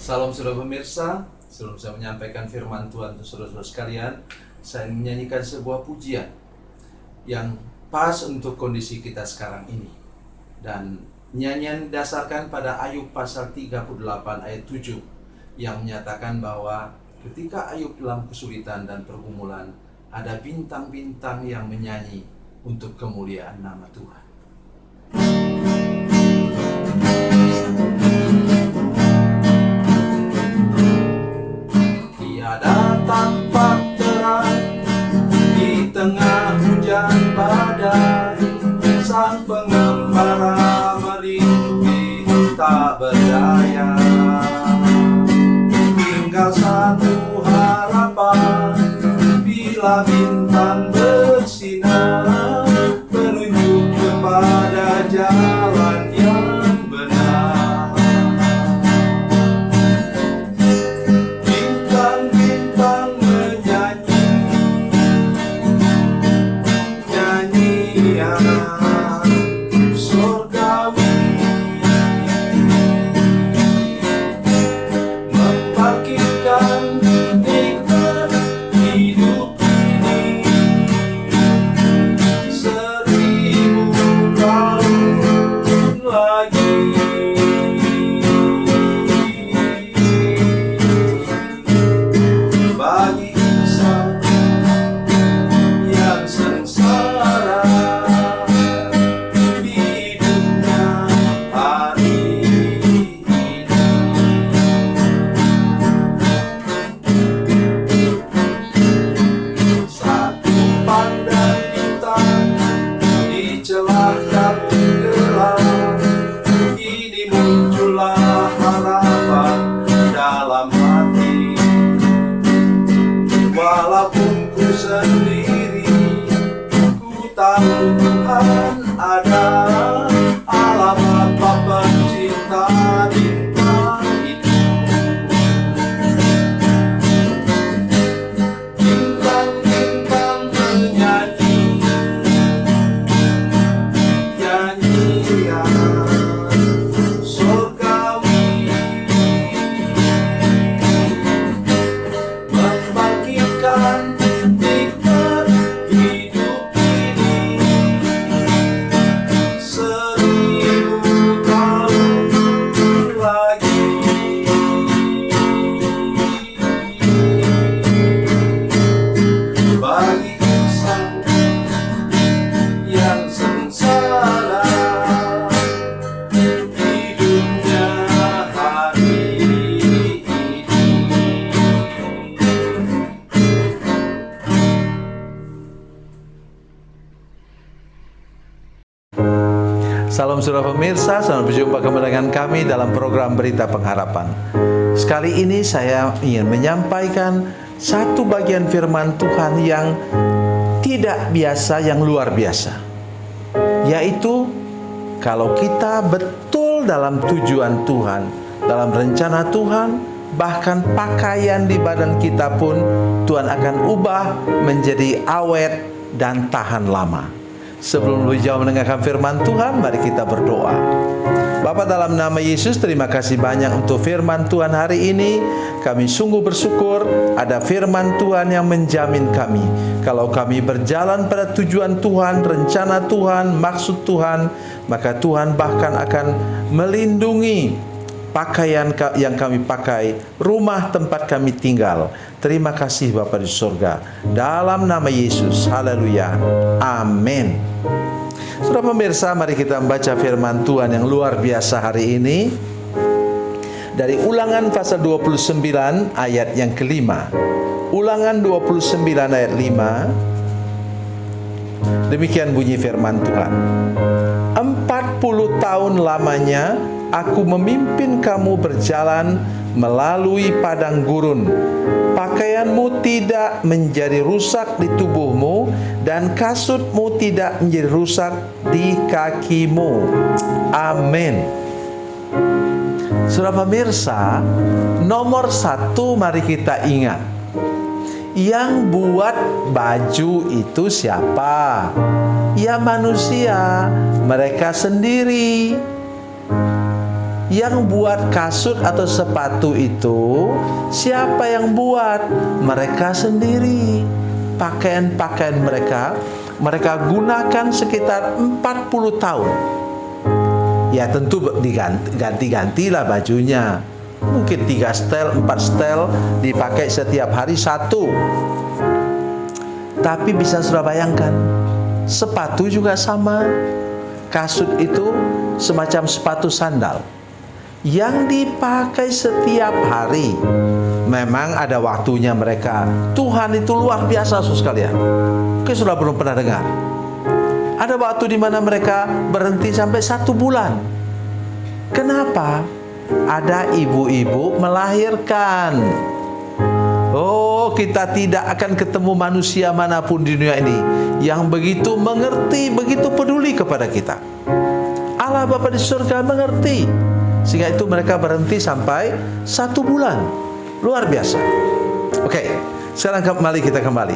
Salam saudara pemirsa, sebelum saya menyampaikan firman Tuhan untuk saudara-saudara sekalian, saya menyanyikan sebuah pujian yang pas untuk kondisi kita sekarang ini. Dan nyanyian didasarkan pada Ayub pasal 38 ayat 7 yang menyatakan bahwa ketika Ayub dalam kesulitan dan pergumulan, ada bintang-bintang yang menyanyi untuk kemuliaan nama Tuhan. Tiada tampak terang di tengah hujan badai, sang pengembara merintih tak berdaya. Tinggal satu harapan, bila bintang bersinar, menunjuk kepada jalan yang benar. Bintang-bintang menyanyi nyanyian surgawi, membangkitkan nikmat hidup ini, 1000 tahun lagi. Bagi insan yang sengsara di hidupnya hari ini, satu pandang bintang di celah kabut gelap, ini muncullah harapan dalam hati. Walaupun ku sendiri, ku tahu Tuhan ada. Alamat Bapa cinta bintang itu. Bintang-bintang menyanyi nyanyian surgawi, membangkitkan nikmat hidup ini, 1000 tahun lagi. Bagi insan yang sengsara hidupnya hari ini. Salam saudara pemirsa, selamat berjumpa kembali dengan kami dalam program Berita Pengharapan. Sekali ini saya ingin menyampaikan satu bagian firman Tuhan yang tidak biasa, yang luar biasa. Yaitu, kalau kita betul dalam tujuan Tuhan, dalam rencana Tuhan, bahkan pakaian di badan kita pun Tuhan akan ubah menjadi awet dan tahan lama. Sebelum lebih jauh mendengarkan firman Tuhan, mari kita berdoa. Bapa, dalam nama Yesus, terima kasih banyak untuk firman Tuhan hari ini. Kami sungguh bersyukur ada firman Tuhan yang menjamin kami, kalau kami berjalan pada tujuan Tuhan, rencana Tuhan, maksud Tuhan, maka Tuhan bahkan akan melindungi pakaian yang kami pakai, rumah tempat kami tinggal. Terima kasih Bapa di surga, dalam nama Yesus, haleluya, amin. Saudara pemirsa, mari kita membaca firman Tuhan yang luar biasa hari ini dari Ulangan pasal 29 ayat yang kelima. Ulangan 29 ayat 5. Demikian bunyi firman Tuhan. 40 tahun lamanya aku memimpin kamu berjalan melalui padang gurun. Pakaianmu tidak menjadi rusak di tubuhmu, dan kasutmu tidak menjadi rusak di kakimu. Amin. Saudara pemirsa, nomor satu mari kita ingat, yang buat baju itu siapa? Ya manusia, mereka sendiri. yang buat kasut atau sepatu itu siapa yang buat? Mereka sendiri. Pakaian-pakaian mereka gunakan sekitar 40 tahun. Ya tentu ganti-gantilah bajunya. Mungkin 3 setel, 4 setel, dipakai setiap hari 1. Tapi bisa sudah bayangkan, sepatu juga sama. Kasut itu semacam sepatu sandal yang dipakai setiap hari. Memang ada waktunya mereka. Tuhan itu luar biasa, saudara sekalian. Mungkin sudah belum pernah dengar. Ada waktu di mana mereka berhenti sampai 1 bulan. Kenapa? Ada ibu-ibu melahirkan. Oh, kita tidak akan ketemu manusia manapun di dunia ini yang begitu mengerti, begitu peduli kepada kita. Allah Bapa di surga mengerti. Sehingga itu mereka berhenti sampai 1 bulan. Luar biasa. Oke, sekarang kita kembali.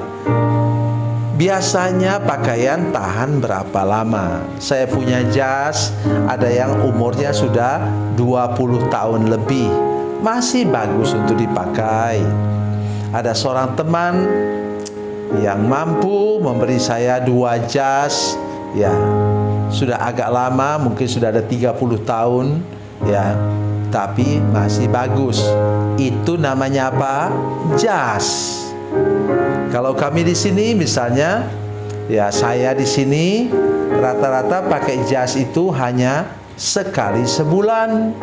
Biasanya pakaian tahan berapa lama? Saya punya jas, ada yang umurnya sudah 20 tahun lebih, masih bagus untuk dipakai. Ada seorang teman yang mampu memberi saya 2 jas, ya sudah agak lama, mungkin sudah ada 30 tahun, ya, tapi masih bagus. Itu namanya apa? Jas. Kalau kami di sini misalnya, ya saya di sini rata-rata pakai jas itu hanya sekali sebulan.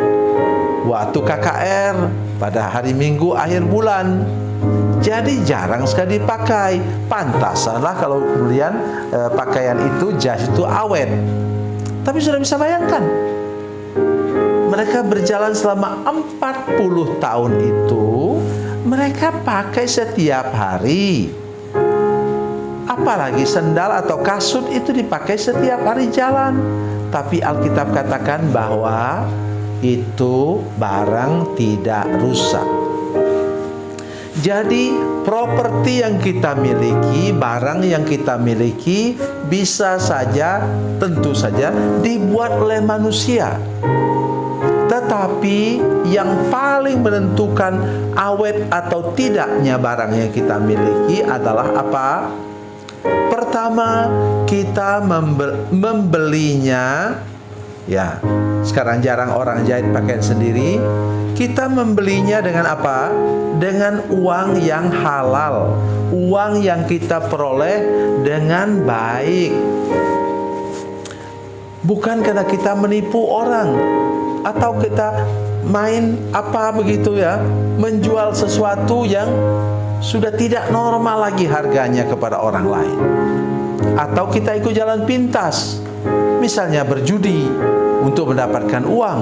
Waktu KKR pada hari Minggu akhir bulan. Jadi jarang sekali dipakai. Pantasanlah kalau kemudian pakaian itu, jas itu awet. Tapi sudah bisa bayangkan, mereka berjalan selama 40 tahun itu, mereka pakai setiap hari. Apalagi sendal atau kasut itu dipakai setiap hari jalan. Tapi Alkitab katakan bahwa itu barang tidak rusak. Jadi properti yang kita miliki, barang yang kita miliki bisa saja, tentu saja dibuat oleh manusia. Tetapi yang paling menentukan awet atau tidaknya barang yang kita miliki adalah apa? Pertama, kita membelinya. Ya, sekarang jarang orang jahit pakaian sendiri. Kita membelinya dengan apa? Dengan uang yang halal, uang yang kita peroleh dengan baik. Bukan karena kita menipu orang atau kita main apa begitu ya, menjual sesuatu yang sudah tidak normal lagi harganya kepada orang lain. Atau kita ikut jalan pintas, misalnya berjudi untuk mendapatkan uang.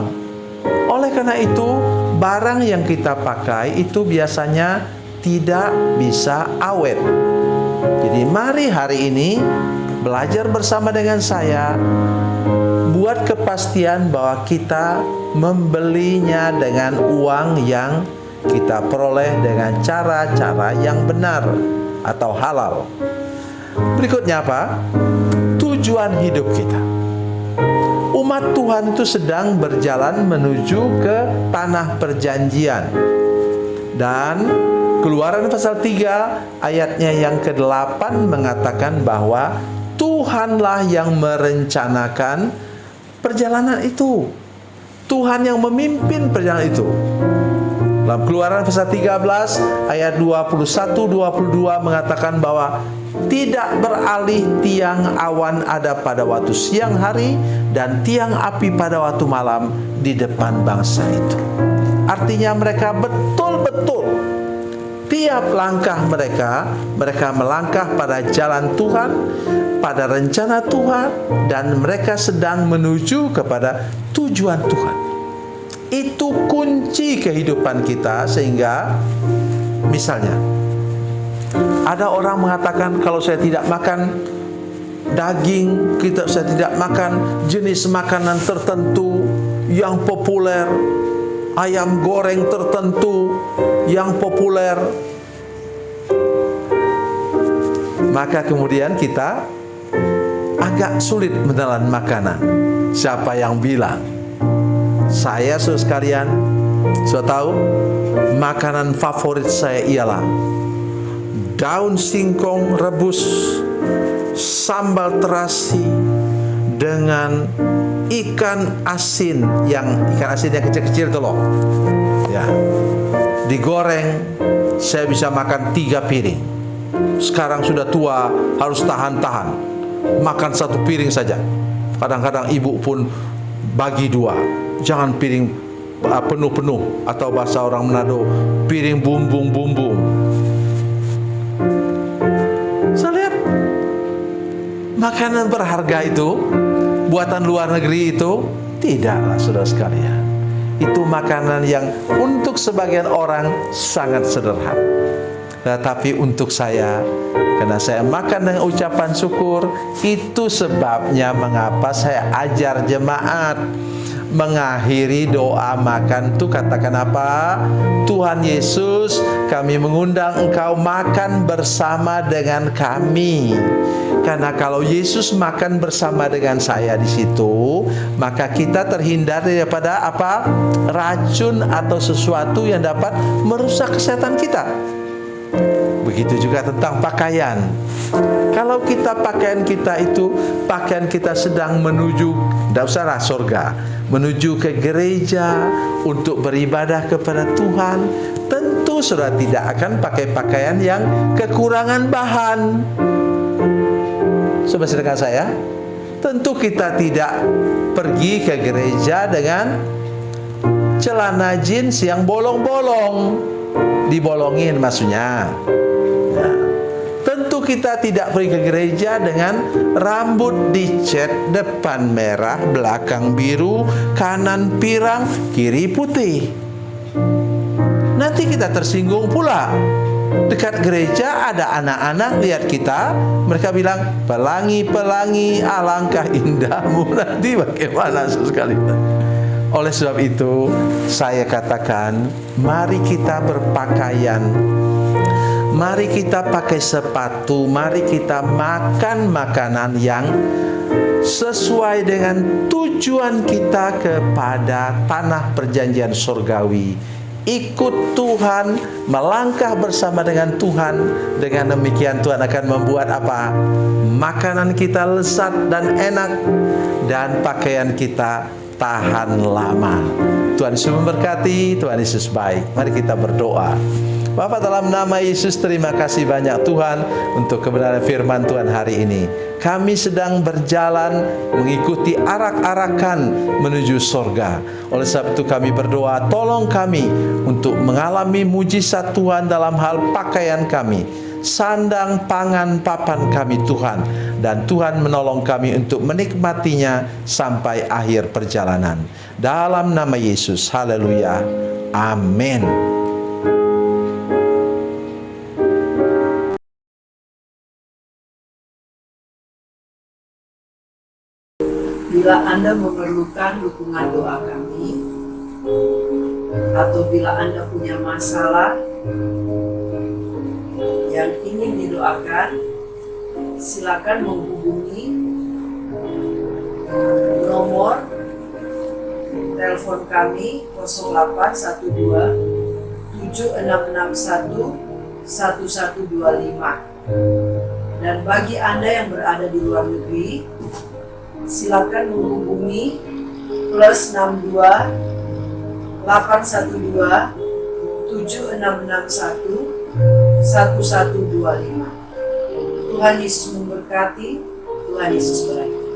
Oleh karena itu, barang yang kita pakai itu biasanya tidak bisa awet. Jadi mari hari ini belajar bersama dengan saya, buat kepastian bahwa kita membelinya dengan uang yang kita peroleh dengan cara-cara yang benar atau halal. Berikutnya apa? Tujuan hidup kita. Umat Tuhan itu sedang berjalan menuju ke tanah perjanjian. Dan Keluaran pasal 3 ayatnya yang ke-8 mengatakan bahwa Tuhanlah yang merencanakan perjalanan itu. Tuhan yang memimpin perjalanan itu. Dalam Keluaran pasal 13 ayat 21-22 mengatakan bahwa tidak beralih tiang awan ada pada waktu siang hari dan tiang api pada waktu malam di depan bangsa itu. Artinya mereka betul-betul tiap langkah mereka melangkah pada jalan Tuhan, pada rencana Tuhan, dan mereka sedang menuju kepada tujuan Tuhan. Itu kunci kehidupan kita. Sehingga misalnya ada orang mengatakan, kalau saya tidak makan daging, saya tidak makan jenis makanan tertentu yang populer, ayam goreng tertentu yang populer, maka kemudian kita agak sulit menelan makanan. Siapa yang bilang? Saya saudara sekalian, sudah tahu makanan favorit saya ialah daun singkong rebus, sambal terasi dengan ikan asin yang kecil-kecil itu loh. Ya. Digoreng, saya bisa makan 3 piring. Sekarang sudah tua, harus tahan-tahan. Makan 1 piring saja. Kadang-kadang ibu pun bagi 2. Jangan piring penuh-penuh, atau bahasa orang Manado, piring bumbung-bumbung. Saya lihat makanan berharga itu, buatan luar negeri itu, tidaklah saudara sekalian. Itu makanan yang untuk sebagian orang sangat sederhana. Tetapi untuk saya, karena saya makan dengan ucapan syukur, itu sebabnya mengapa saya ajar jemaat mengakhiri doa makan itu katakan apa? Tuhan Yesus, kami mengundang Engkau makan bersama dengan kami. Karena kalau Yesus makan bersama dengan saya di situ, maka kita terhindar daripada apa? Racun atau sesuatu yang dapat merusak kesehatan kita. Begitu juga tentang pakaian. Kalau pakaian kita sedang menuju, tidak usahlah surga, menuju ke gereja untuk beribadah kepada Tuhan, tentu saudara tidak akan pakai pakaian yang kekurangan bahan. Saudara dengan saya, tentu kita tidak pergi ke gereja dengan celana jeans yang bolong-bolong, dibolongin maksudnya. Nah, tentu kita tidak pergi ke gereja dengan rambut dicat, depan merah, belakang biru, kanan pirang, kiri putih. Nanti kita tersinggung pula. Dekat gereja ada anak-anak lihat kita, mereka bilang, "Pelangi-pelangi, alangkah indahmu." Nanti bagaimana sekali. Oleh sebab itu, saya katakan, mari kita berpakaian, mari kita pakai sepatu, mari kita makan makanan yang sesuai dengan tujuan kita kepada tanah perjanjian surgawi. Ikut Tuhan, melangkah bersama dengan Tuhan. Dengan demikian Tuhan akan membuat apa? Makanan kita lezat dan enak, dan pakaian kita tahan lama. Tuhan Yesus memberkati, Tuhan Yesus baik. Mari kita berdoa. Bapa, dalam nama Yesus, terima kasih banyak Tuhan untuk kebenaran firman Tuhan hari ini. Kami sedang berjalan mengikuti arak-arakan menuju surga. Oleh sebab itu kami berdoa, tolong kami untuk mengalami mujizat Tuhan dalam hal pakaian kami, sandang, pangan, papan kami Tuhan. Dan Tuhan menolong kami untuk menikmatinya sampai akhir perjalanan. Dalam nama Yesus, haleluya, amin. Bila Anda memerlukan dukungan doa kami, atau bila Anda punya masalah yang ingin didoakan, silakan menghubungi nomor telepon kami 0812 7661 1125. Dan bagi Anda yang berada di luar negeri, silakan menghubungi +62 812 7661 1125. Tuhan Yesus memberkati, Tuhan Yesus berkati.